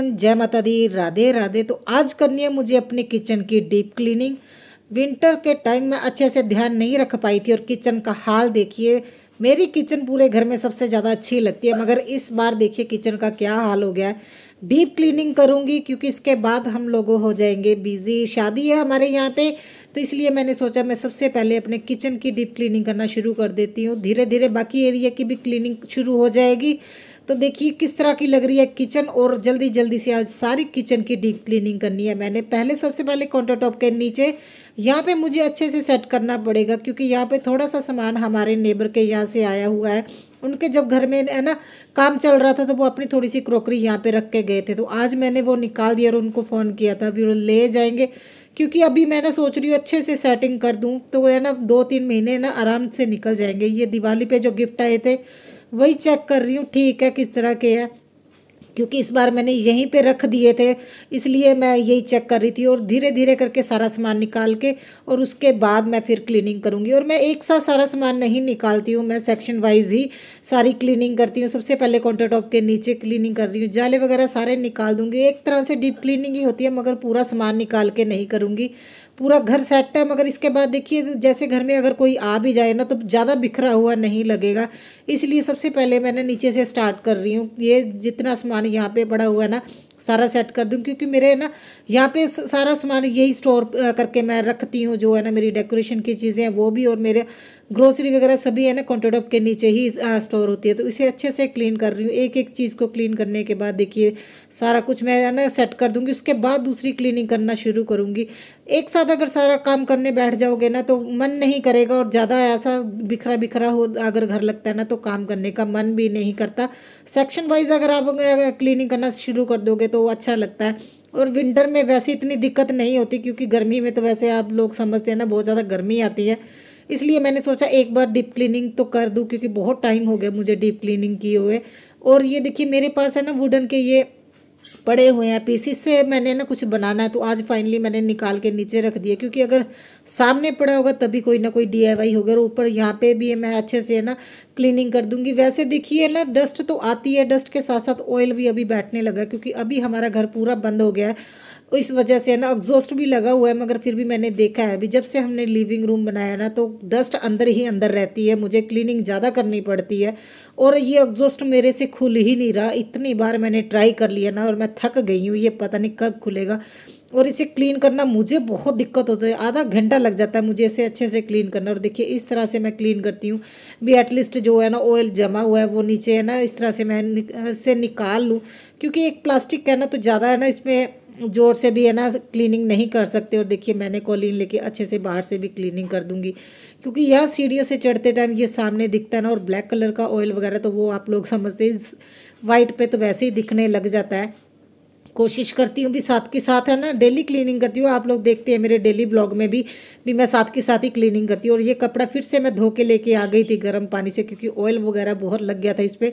Everyone, जय माता दी, राधे राधे। तो आज करनी है मुझे अपने किचन की डीप क्लीनिंग। विंटर के टाइम में अच्छे से ध्यान नहीं रख पाई थी और किचन का हाल देखिए। मेरी किचन पूरे घर में सबसे ज़्यादा अच्छी लगती है, मगर इस बार देखिए किचन का क्या हाल हो गया है। डीप क्लीनिंग करूँगी क्योंकि इसके बाद हम लोग हो जाएंगे बिजी। शादी है हमारे यहाँ पे, तो इसलिए मैंने सोचा मैं सबसे पहले अपने किचन की डीप क्लीनिंग करना शुरू कर देती हूँ। धीरे धीरे बाकी एरिया की भी क्लीनिंग शुरू हो जाएगी। तो देखिए किस तरह की लग रही है किचन, और जल्दी जल्दी से आज सारी किचन की डीप क्लीनिंग करनी है। मैंने सबसे पहले काउंटर टॉप के नीचे यहाँ पे मुझे अच्छे से सेट करना पड़ेगा, क्योंकि यहाँ पे थोड़ा सा सामान हमारे नेबर के यहाँ से आया हुआ है। उनके जब घर में है ना काम चल रहा था, तो वो अपनी थोड़ी सी क्रॉकरी यहाँ पे रख के गए थे। तो आज मैंने वो निकाल दिया और उनको फ़ोन किया था, फिर वो ले जाएंगे। क्योंकि अभी मैं ना सोच रही हूँ अच्छे से सेटिंग कर दूँ, तो है ना 2-3 महीने ना आराम से निकल जाएंगे। ये दिवाली पे जो गिफ्ट आए थे वही चेक कर रही हूँ, ठीक है किस तरह के हैं, क्योंकि इस बार मैंने यहीं पे रख दिए थे, इसलिए मैं यही चेक कर रही थी। और धीरे धीरे करके सारा सामान निकाल के और उसके बाद मैं फिर क्लीनिंग करूँगी। और मैं एक साथ सारा सामान नहीं निकालती हूँ, मैं सेक्शन वाइज ही सारी क्लीनिंग करती हूँ। सबसे पहले काउंटर टॉप के नीचे क्लीनिंग कर रही हूँ, जाले वगैरह सारे निकाल दूँगी। एक तरह से डीप क्लीनिंग ही होती है, मगर पूरा सामान निकाल के नहीं करूँगी। पूरा घर सेट है, मगर इसके बाद देखिए जैसे घर में अगर कोई आ भी जाए ना, तो ज़्यादा बिखरा हुआ नहीं लगेगा। इसलिए सबसे पहले मैंने नीचे से स्टार्ट कर रही हूँ। ये जितना सामान यहाँ पे पड़ा हुआ है ना, सारा सेट कर दूँ, क्योंकि मेरे ना यहाँ पे सारा सामान यही स्टोर करके मैं रखती हूँ। जो है ना मेरी डेकोरेशन की चीज़ें हैं वो भी, और मेरे ग्रोसरी वगैरह सभी है ना काउंटर टॉप के नीचे ही स्टोर होती है। तो इसे अच्छे से क्लीन कर रही हूँ। एक एक चीज़ को क्लीन करने के बाद देखिए सारा कुछ मैं है ना सेट कर दूँगी। उसके बाद दूसरी क्लीनिंग करना शुरू करूँगी। एक साथ अगर सारा काम करने बैठ जाओगे ना, तो मन नहीं करेगा, और ज़्यादा ऐसा बिखरा बिखरा हो अगर घर लगता है ना, तो काम करने का मन भी नहीं करता। सेक्शन वाइज अगर आप क्लीनिंग करना शुरू कर दोगे तो वो अच्छा लगता है। और विंटर में वैसे इतनी दिक्कत नहीं होती, क्योंकि गर्मी में तो वैसे आप लोग समझते हैं ना बहुत ज़्यादा गर्मी आती है। इसलिए मैंने सोचा एक बार डीप क्लीनिंग तो कर दूं, क्योंकि बहुत टाइम हो गया मुझे डीप क्लीनिंग किए हुए। और ये देखिए मेरे पास है ना वुडन के ये पड़े हुए हैं पीसीस से, मैंने ना कुछ बनाना है, तो आज फाइनली मैंने निकाल के नीचे रख दिया। क्योंकि अगर सामने पड़ा होगा तभी कोई ना कोई डीआईवाई होगा। और ऊपर यहाँ पे भी मैं अच्छे से ना क्लीनिंग कर दूंगी। वैसे देखिए ना डस्ट तो आती है, डस्ट के साथ साथ ऑयल भी अभी बैठने लगा, क्योंकि अभी हमारा घर पूरा बंद हो गया है। इस वजह से ना एग्जॉस्ट भी लगा हुआ है, मगर फिर भी मैंने देखा है अभी जब से हमने लिविंग रूम बनाया ना, तो डस्ट अंदर ही अंदर रहती है, मुझे क्लीनिंग ज़्यादा करनी पड़ती है। और ये एग्जॉस्ट मेरे से खुल ही नहीं रहा। इतनी बार मैंने ट्राई कर लिया ना, और मैं थक गई हूँ, ये पता नहीं कब खुलेगा। और इसे क्लीन करना मुझे बहुत दिक्कत होता है, आधा घंटा लग जाता है मुझे इसे अच्छे से क्लीन करना। और देखिए इस तरह से मैं क्लीन करती हूँ भी, एटलीस्ट जो है ना ऑयल जमा हुआ है वो नीचे है ना, इस तरह से मैं इसे निकाल लूँ। क्योंकि एक प्लास्टिक है ना, तो ज़्यादा है ना इसमें जोर से भी है ना क्लीनिंग नहीं कर सकते। और देखिए मैंने कॉलीन लेके अच्छे से बाहर से भी क्लीनिंग कर दूंगी, क्योंकि यहाँ सीढ़ियों से चढ़ते टाइम ये सामने दिखता है ना। और ब्लैक कलर का ऑयल वगैरह तो वो आप लोग समझते हैं, वाइट पे तो वैसे ही दिखने लग जाता है। कोशिश करती हूँ भी साथ के साथ है ना डेली क्लीनिंग करती हूँ। आप लोग देखते हैं मेरे डेली ब्लॉग में भी मैं साथ के साथ ही क्लीनिंग करती हूँ। और ये कपड़ा फिर से मैं धो के लेके आ गई थी गर्म पानी से, क्योंकि ऑयल वगैरह बहुत लग गया था इस पर।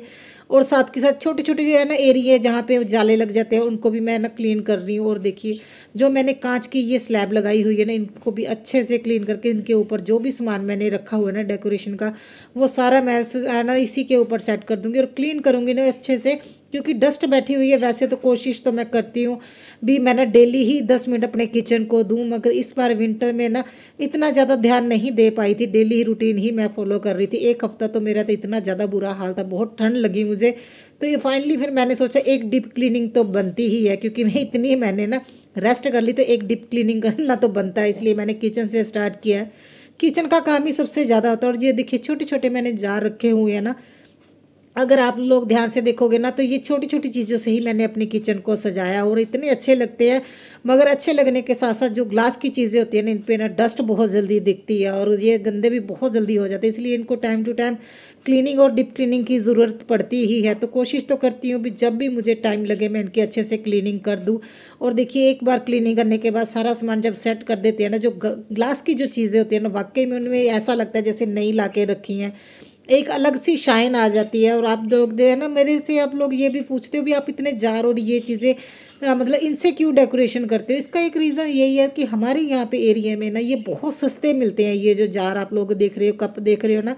और साथ के साथ छोटे छोटे जो है ना एरिया जहाँ पे जाले लग जाते हैं, उनको भी मैं ना क्लीन कर रही हूँ। और देखिए जो मैंने कांच की ये स्लैब लगाई हुई है ना, इनको भी अच्छे से क्लीन करके इनके ऊपर जो भी सामान मैंने रखा हुआ है ना डेकोरेशन का, वो सारा मैं ना इसी के ऊपर सेट कर दूँगी और क्लीन करूँगी ना अच्छे से। क्योंकि डस्ट बैठी हुई है। वैसे तो कोशिश तो मैं करती हूँ भी मैं ना डेली ही 10 मिनट अपने किचन को दूँ, मगर इस बार विंटर में ना इतना ज़्यादा ध्यान नहीं दे पाई थी। डेली ही रूटीन ही मैं फॉलो कर रही थी। एक हफ्ता तो मेरा तो इतना ज़्यादा बुरा हाल था, बहुत ठंड लगी मुझे। तो ये फाइनली फिर मैंने सोचा एक डीप क्लीनिंग तो बनती ही है, क्योंकि मैं इतनी मैंने ना रेस्ट कर ली, तो एक डीप क्लीनिंग करना तो बनता है। इसलिए मैंने किचन से स्टार्ट किया है। किचन का काम ही सबसे ज़्यादा होता है। और ये देखिए छोटे छोटे मैंने जार रखे हुए हैं ना, अगर आप लोग ध्यान से देखोगे ना, तो ये छोटी छोटी चीज़ों से ही मैंने अपनी किचन को सजाया, और इतने अच्छे लगते हैं। मगर अच्छे लगने के साथ साथ जो ग्लास की चीज़ें होती हैं ना, इन पे ना डस्ट बहुत जल्दी दिखती है, और ये गंदे भी बहुत जल्दी हो जाते हैं। इसलिए इनको टाइम टू टाइम क्लीनिंग और डीप क्लीनिंग की ज़रूरत पड़ती ही है। तो कोशिश तो करती हूँ भी जब भी मुझे टाइम लगे मैं इनकी अच्छे से क्लीनिंग कर दूँ। और देखिए एक बार क्लीनिंग करने के बाद सारा सामान जब सेट कर देते हैं ना, जो ग्लास की जो चीज़ें होती हैं ना, वाकई में उनमें ऐसा लगता है जैसे नई ला के रखी हैं। एक अलग सी शाइन आ जाती है। और आप लोग दे ना मेरे से आप लोग ये भी पूछते हो भी आप इतने जार और ये चीज़ें मतलब इनसे क्यों डेकोरेशन करते हो। इसका एक रीज़न यही है कि हमारे यहाँ पे एरिया में ना ये बहुत सस्ते मिलते हैं। ये जो जार आप लोग देख रहे हो, कप देख रहे हो ना,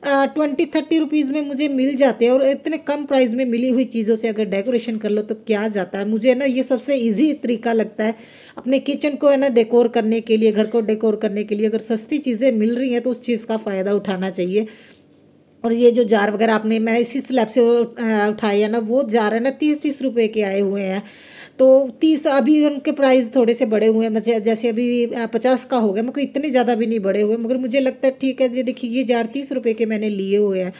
₹20-30 में मुझे मिल जाते हैं, और इतने कम प्राइस में मिली हुई चीज़ों से अगर डेकोरेशन कर लो तो क्या जाता है। मुझे ना ये सबसे ईज़ी तरीका लगता है अपने किचन को है ना डेकोर करने के लिए, घर को डेकोर करने के लिए। अगर सस्ती चीज़ें मिल रही हैं तो उस चीज़ का फ़ायदा उठाना चाहिए। और ये जो जार वगैरह आपने मैं इसी स्लैब से उठाए है ना, वो जार है ना 30-30 रुपए के आए हुए हैं। तो 30 अभी उनके प्राइस थोड़े से बढ़े हुए हैं, मुझे जैसे अभी 50 का हो गया, मगर इतने ज़्यादा भी नहीं बढ़े हुए, मगर मुझे लगता है ठीक है। ये देखिए ये जार 30 रुपए के मैंने लिए हुए हैं।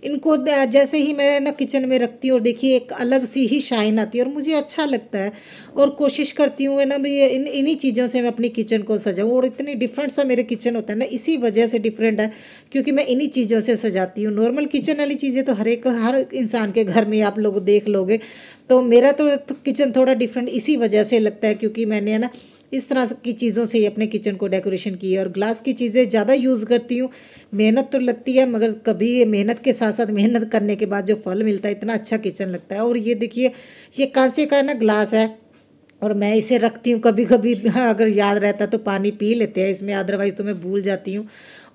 इनको जैसे ही मैं ना किचन में रखती हूँ और देखिए एक अलग सी ही शाइन आती है और मुझे अच्छा लगता है। और कोशिश करती हूँ है ना भी इन्हीं चीज़ों से मैं अपनी किचन को सजाऊँ, और इतनी डिफरेंट सा मेरे किचन होता है ना, इसी वजह से डिफरेंट है, क्योंकि मैं इन्हीं चीज़ों से सजाती हूँ। नॉर्मल किचन वाली चीज़ें तो हर इंसान के घर में आप लोग देख लोगे। तो मेरा तो किचन थोड़ा डिफरेंट इसी वजह से लगता है, क्योंकि मैंने है ना इस तरह की चीज़ों से ही अपने किचन को डेकोरेशन की है। और ग्लास की चीज़ें ज़्यादा यूज़ करती हूँ। मेहनत तो लगती है, मगर कभी मेहनत के साथ साथ मेहनत करने के बाद जो फल मिलता है, इतना अच्छा किचन लगता है। और ये देखिए ये कांसे का ना ग्लास है, और मैं इसे रखती हूँ कभी कभी, हाँ, अगर याद रहता है तो पानी पी लेते हैं इसमें, अदरवाइज़ तो मैं भूल जाती हूँ।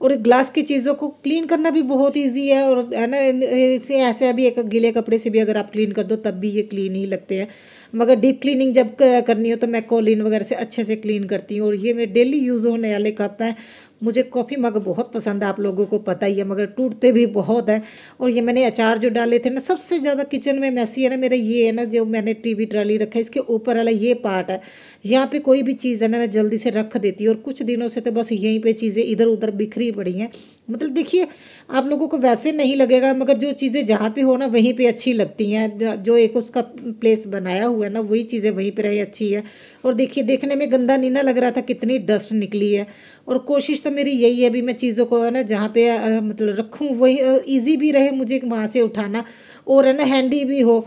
और ग्लास की चीज़ों को क्लीन करना भी बहुत इजी है, और है ना इसे ऐसे अभी एक गीले कपड़े से भी अगर आप क्लीन कर दो तब भी ये क्लीन ही लगते हैं। मगर डीप क्लीनिंग जब करनी हो तो मैं कोलिन वगैरह से अच्छे से क्लीन करती हूँ। और ये मेरे डेली यूज़ होने वाले कप हैं। मुझे कॉफ़ी मग बहुत पसंद है, आप लोगों को पता ही है, मगर टूटते भी बहुत हैं। और ये मैंने अचार जो डाले थे ना, सबसे ज़्यादा किचन में मैसी है ना मेरा ये है ना, जो मैंने टीवी ट्राली रखा है, इसके ऊपर वाला ये पार्ट है, यहाँ पे कोई भी चीज़ है ना मैं जल्दी से रख देती हूँ। और कुछ दिनों से तो बस यहीं पे चीज़ें इधर उधर बिखरी पड़ी हैं। मतलब देखिए आप लोगों को वैसे नहीं लगेगा, मगर जो चीज़ें जहाँ पे हो ना वहीं पे अच्छी लगती हैं। जो एक उसका प्लेस बनाया हुआ है ना, वही चीज़ें वहीं पे रही अच्छी है। और देखिए देखने में गंदा नहीं ना लग रहा था, कितनी डस्ट निकली है। और कोशिश तो मेरी यही है भी मैं चीज़ों को है ना जहाँ पे मतलब रखूँ वही ईजी भी रहे मुझे वहाँ से उठाना, और है ना हैंडी भी हो।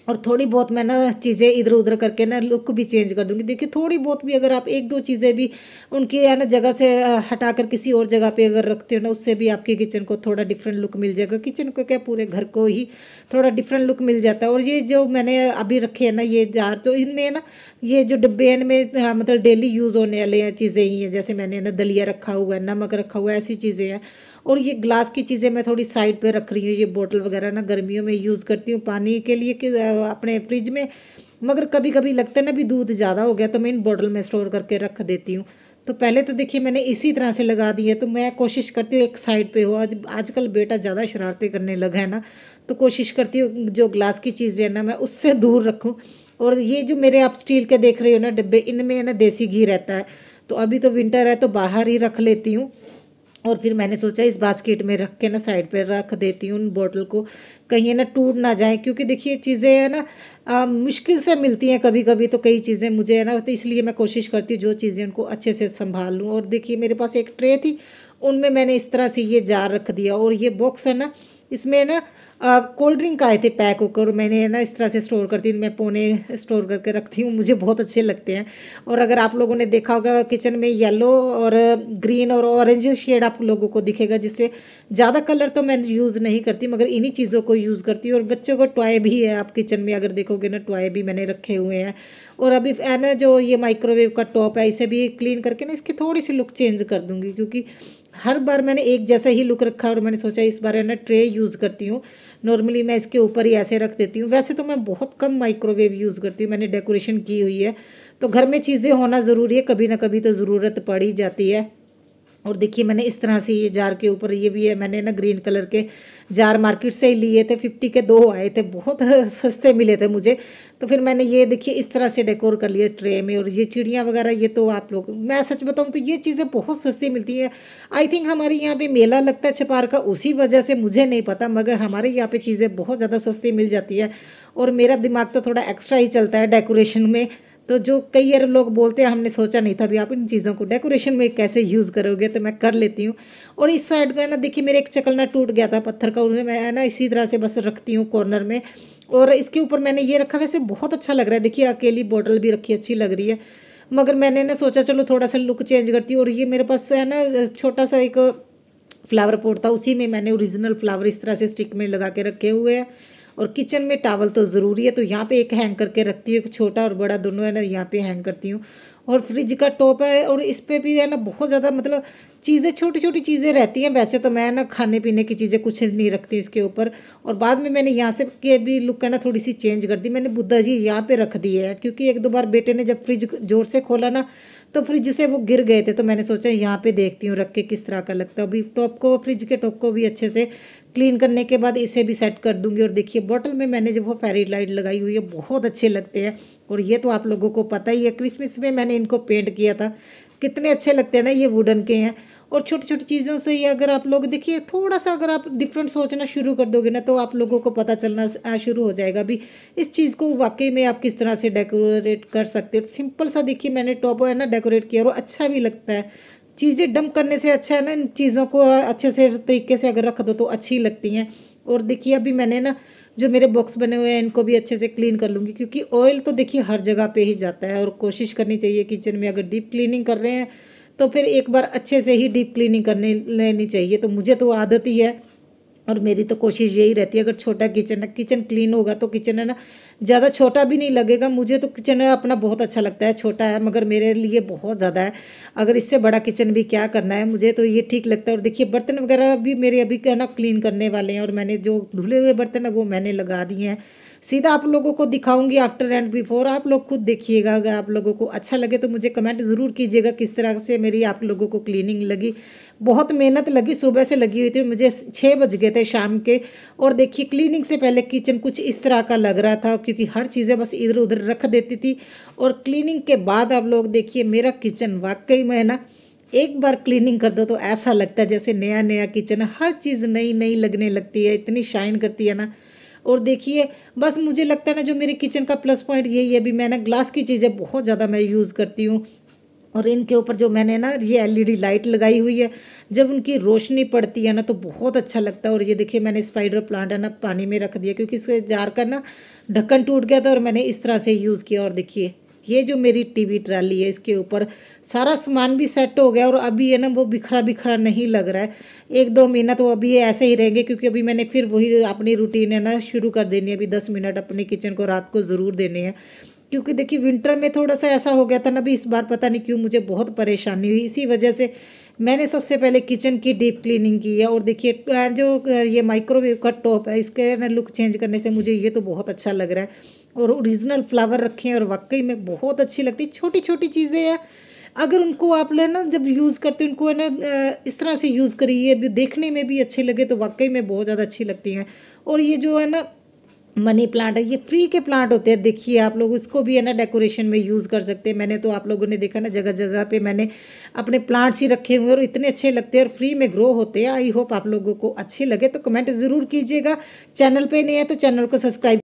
और थोड़ी बहुत मैं ना चीज़ें इधर उधर करके ना लुक भी चेंज कर दूंगी। देखिए थोड़ी बहुत भी अगर आप एक दो चीज़ें भी उनकी है ना जगह से हटाकर किसी और जगह पे अगर रखते हो ना, उससे भी आपके किचन को थोड़ा डिफरेंट लुक मिल जाएगा। किचन को क्या पूरे घर को ही थोड़ा डिफरेंट लुक मिल जाता है। और ये जो मैंने अभी रखे हैं ना ये जार, तो इनमें ना ये जो डिब्बे हैं इनमें मतलब डेली यूज़ होने वाले चीज़ें ही हैं। जैसे मैंने ना दलिया रखा हुआ है, नमक रखा हुआ है, ऐसी चीज़ें हैं। और ये ग्लास की चीज़ें मैं थोड़ी साइड पे रख रही हूँ। ये बोतल वगैरह ना गर्मियों में यूज़ करती हूँ पानी के लिए कि अपने फ्रिज में। मगर कभी कभी लगता है ना भी दूध ज़्यादा हो गया तो मैं इन बोतल में स्टोर करके रख देती हूँ। तो पहले तो देखिए मैंने इसी तरह से लगा दी है, तो मैं कोशिश करती हूँ एक साइड पे हो। आजकल बेटा ज़्यादा शरारतें करने लगा है ना, तो कोशिश करती हूँ जो ग्लास की चीज़ें हैं ना मैं उससे दूर रखूँ। और ये जो मेरे आप स्टील के देख रहे हो ना डिब्बे, इनमें है ना देसी घी रहता है। तो अभी तो विंटर है तो बाहर ही रख लेती हूँ। और फिर मैंने सोचा इस बास्केट में रख के ना साइड पे रख देती हूँ उन बोतल को, कहीं ना टूट ना जाए। क्योंकि देखिए चीज़ें है ना मुश्किल से मिलती हैं कभी कभी, तो कई चीज़ें मुझे है ना, तो इसलिए मैं कोशिश करती हूँ जो चीज़ें उनको अच्छे से संभाल लूँ। और देखिए मेरे पास एक ट्रे थी, उनमें मैंने इस तरह से ये जार रख दिया। और ये बॉक्स है ना, इसमें ना कोल्ड ड्रिंक आए थे पैक होकर, मैंने ना इस तरह से स्टोर करती हूँ। मैं पौने स्टोर करके रखती हूँ, मुझे बहुत अच्छे लगते हैं। और अगर आप लोगों ने देखा होगा किचन में येलो और ग्रीन और ऑरेंज शेड आप लोगों को दिखेगा, जिससे ज़्यादा कलर तो मैं यूज़ नहीं करती, मगर इन्हीं चीज़ों को यूज़ करती हूँ। और बच्चों को टॉय भी है, आप किचन में अगर देखोगे ना टॉय भी मैंने रखे हुए हैं। और अभी है ना जो ये माइक्रोवेव का टॉप है, इसे भी क्लीन करके ना इसकी थोड़ी सी लुक चेंज कर दूँगी, क्योंकि हर बार मैंने एक जैसा ही लुक रखा। और मैंने सोचा इस बार है ना ट्रे यूज़ करती हूँ। नॉर्मली मैं इसके ऊपर ही ऐसे रख देती हूँ। वैसे तो मैं बहुत कम माइक्रोवेव यूज़ करती हूँ, मैंने डेकोरेशन की हुई है। तो घर में चीज़ें होना ज़रूरी है, कभी ना कभी तो ज़रूरत पड़ ही जाती है। और देखिए मैंने इस तरह से ये जार के ऊपर ये भी है, मैंने ना ग्रीन कलर के जार मार्केट से ही लिए थे, 50 के 2 आए थे, बहुत सस्ते मिले थे मुझे। तो फिर मैंने ये देखिए इस तरह से डेकोर कर लिया ट्रे में। और ये चिड़ियाँ वगैरह ये तो आप लोग, मैं सच बताऊँ तो ये चीज़ें बहुत सस्ती मिलती है। आई थिंक हमारे यहाँ पे मेला लगता है छपार का, उसी वजह से मुझे नहीं पता, मगर हमारे यहाँ पे चीज़ें बहुत ज़्यादा सस्ती मिल जाती है। और मेरा दिमाग तो थोड़ा एक्स्ट्रा ही चलता है डेकोरेशन में। तो जो कई बार लोग बोलते हैं हमने सोचा नहीं था भी आप इन चीज़ों को डेकोरेशन में कैसे यूज़ करोगे, तो मैं कर लेती हूँ। और इस साइड का है ना देखिए मेरे एक चकलना टूट गया था पत्थर का, उन्हें मैं है ना इसी तरह से बस रखती हूँ कॉर्नर में। और इसके ऊपर मैंने ये रखा, वैसे बहुत अच्छा लग रहा है। देखिए अकेली बॉटल भी रखी अच्छी लग रही है, मगर मैंने ना सोचा चलो थोड़ा सा लुक चेंज करती हूँ। और ये मेरे पास है ना छोटा सा एक फ्लावर पॉट था, उसी में मैंने ओरिजिनल फ्लावर इस तरह से स्टिक में लगा के रखे हुए हैं। और किचन में टॉवल तो ज़रूरी है, तो यहाँ पे एक हैंग करके रखती हूँ, एक छोटा और बड़ा दोनों है ना यहाँ पे हैंग करती हूँ। और फ्रिज का टॉप है और इस पे भी है ना बहुत ज़्यादा मतलब चीज़ें, छोटी छोटी चीज़ें रहती हैं। वैसे तो मैं ना खाने पीने की चीज़ें कुछ नहीं रखती हूँ इसके ऊपर। और बाद में मैंने यहाँ से के भी लुक है ना थोड़ी सी चेंज कर दी, मैंने बुद्धा जी यहाँ पे रख दिए हैं, क्योंकि एक दो बार बेटे ने जब फ्रिज ज़ोर से खोला ना तो फ्रिज से वो गिर गए थे, तो मैंने सोचा यहाँ पे देखती हूँ रख के किस तरह का लगता है। अभी टॉप को, फ्रिज के टॉप को भी अच्छे से क्लीन करने के बाद इसे भी सेट कर दूंगी। और देखिए बॉटल में मैंने जो वो फेरी लाइट लगाई हुई है, बहुत अच्छे लगते हैं। और ये तो आप लोगों को पता ही है, क्रिसमस में मैंने इनको पेंट किया था, कितने अच्छे लगते हैं ना, ये वुडन के हैं। और छोटी छोटी चीज़ों से ये अगर आप लोग देखिए थोड़ा सा अगर आप डिफरेंट सोचना शुरू कर दोगे ना, तो आप लोगों को पता चलना शुरू हो जाएगा भी इस चीज़ को वाकई में आप किस तरह से डेकोरेट कर सकते हो। सिंपल सा देखिए मैंने टॉप है ना डेकोरेट किया और अच्छा भी लगता है। चीज़ें डंप करने से अच्छा है ना, इन चीज़ों को अच्छे से तरीके से अगर रख दो तो अच्छी लगती हैं। और देखिए अभी मैंने ना जो मेरे बॉक्स बने हुए हैं इनको भी अच्छे से क्लीन कर लूँगी, क्योंकि ऑयल तो देखिए हर जगह पे ही जाता है। और कोशिश करनी चाहिए किचन में अगर डीप क्लीनिंग कर रहे हैं तो फिर एक बार अच्छे से ही डीप क्लीनिंग करने लेनी चाहिए। तो मुझे तो आदत ही है और मेरी तो कोशिश यही रहती है, अगर छोटा किचन है, किचन क्लीन होगा तो किचन है ना ज़्यादा छोटा भी नहीं लगेगा। मुझे तो किचन अपना बहुत अच्छा लगता है, छोटा है मगर मेरे लिए बहुत ज़्यादा है। अगर इससे बड़ा किचन भी क्या करना है, मुझे तो ये ठीक लगता है। और देखिए बर्तन वगैरह भी मेरे अभी क्या ना क्लीन करने वाले हैं, और मैंने जो धुले हुए बर्तन है वो मैंने लगा दिए हैं। सीधा आप लोगों को दिखाऊंगी आफ्टर एंड बिफोर, आप लोग खुद देखिएगा। अगर आप लोगों को अच्छा लगे तो मुझे कमेंट ज़रूर कीजिएगा किस तरह से मेरी आप लोगों को क्लीनिंग लगी। बहुत मेहनत लगी, सुबह से लगी हुई थी, मुझे 6 बज गए थे शाम के। और देखिए क्लीनिंग से पहले किचन कुछ इस तरह का लग रहा था, क्योंकि हर चीज़ें बस इधर उधर रख देती थी। और क्लीनिंग के बाद आप लोग देखिए मेरा किचन वाकई में ना एक बार क्लीनिंग कर दो तो ऐसा लगता है जैसे नया नया किचन है। हर चीज़ नई नई लगने लगती है, इतनी शाइन करती है ना। और देखिए बस मुझे लगता है ना जो मेरे किचन का प्लस पॉइंट यही है, भी मैं ना ग्लास की चीज़ें बहुत ज़्यादा मैं यूज़ करती हूँ। और इनके ऊपर जो मैंने ना ये एलईडी लाइट लगाई हुई है, जब उनकी रोशनी पड़ती है ना तो बहुत अच्छा लगता है। और ये देखिए मैंने स्पाइडर प्लांट है ना पानी में रख दिया, क्योंकि इसके जार का ना ढक्कन टूट गया था और मैंने इस तरह से यूज़ किया। और देखिए ये जो मेरी टीवी ट्राली है, इसके ऊपर सारा सामान भी सेट हो गया और अभी है ना वो बिखरा बिखरा नहीं लग रहा है। 1-2 महीना तो अभी ये ऐसे ही रहेंगे, क्योंकि अभी मैंने फिर वही अपनी रूटीन है ना शुरू कर देनी है। अभी 10 मिनट अपने किचन को रात को ज़रूर देने हैं, क्योंकि देखिए विंटर में थोड़ा सा ऐसा हो गया था ना, भी इस बार पता नहीं क्यों मुझे बहुत परेशानी हुई। इसी वजह से मैंने सबसे पहले किचन की डीप क्लीनिंग की है। और देखिए जो ये माइक्रोवेव का टॉप है, इसके ना लुक चेंज करने से मुझे ये तो बहुत अच्छा लग रहा है। और ओरिजिनल फ्लावर रखे हैं और वाकई में बहुत अच्छी लगती है। छोटी छोटी चीज़ें हैं, अगर उनको आप लेना जब यूज़ करते हैं, उनको है ना इस तरह से यूज़ करिए, देखने में भी अच्छे लगे तो वाकई में बहुत ज़्यादा अच्छी लगती हैं। और ये जो है ना मनी प्लांट है, ये फ्री के प्लांट होते हैं, देखिए आप लोग इसको भी है ना डेकोरेशन में यूज़ कर सकते हैं। मैंने तो आप लोगों ने देखा ना जगह जगह पे मैंने अपने प्लांट्स ही रखे हुए और इतने अच्छे लगते हैं और फ्री में ग्रो होते हैं। आई होप आप लोगों को अच्छे लगे तो कमेंट ज़रूर कीजिएगा। चैनल पे नहीं है तो चैनल को सब्सक्राइब